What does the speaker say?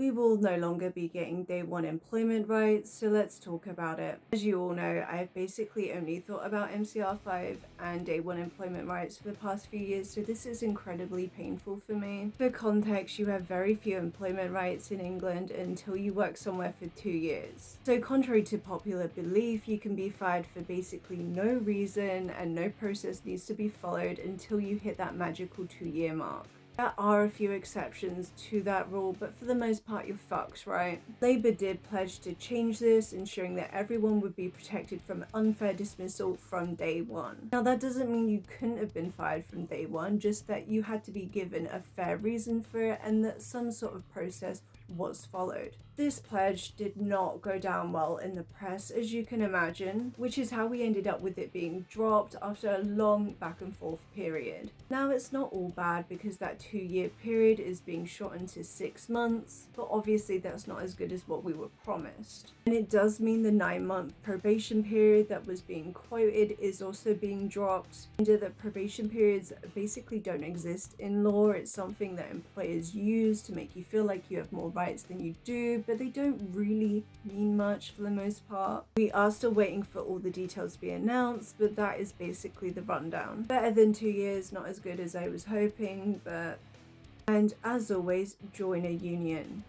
we will no longer be getting day one employment rights, so let's talk about it. As you all know, I've basically only thought about MCR5 and day one employment rights for the past few years, so this is incredibly painful for me. For context, you have very few employment rights in England until you work somewhere for 2 years. So contrary to popular belief, you can be fired for basically no reason and no process needs to be followed until you hit that magical 2-year mark. There are a few exceptions to that rule, but for the most part, you're fucked, right? Labour did pledge to change this, ensuring that everyone would be protected from unfair dismissal from day one. Now, that doesn't mean you couldn't have been fired from day one, just that you had to be given a fair reason for it and that some sort of process was followed. This pledge did not go down well in the press, as you can imagine, which is how we ended up with it being dropped after a long back and forth period. Now, it's not all bad because that 2-year period is being shortened to 6 months, but obviously that's not as good as what we were promised. And it does mean the 9-month probation period that was being quoted is also being dropped. And that probation periods basically don't exist in law. It's something that employers use to make you feel like you have more rights than you do, but they don't really mean much for the most part. We are still waiting for all the details to be announced, but that is basically the rundown. Better than 2 years, not as good as I was hoping, but... And as always, join a union.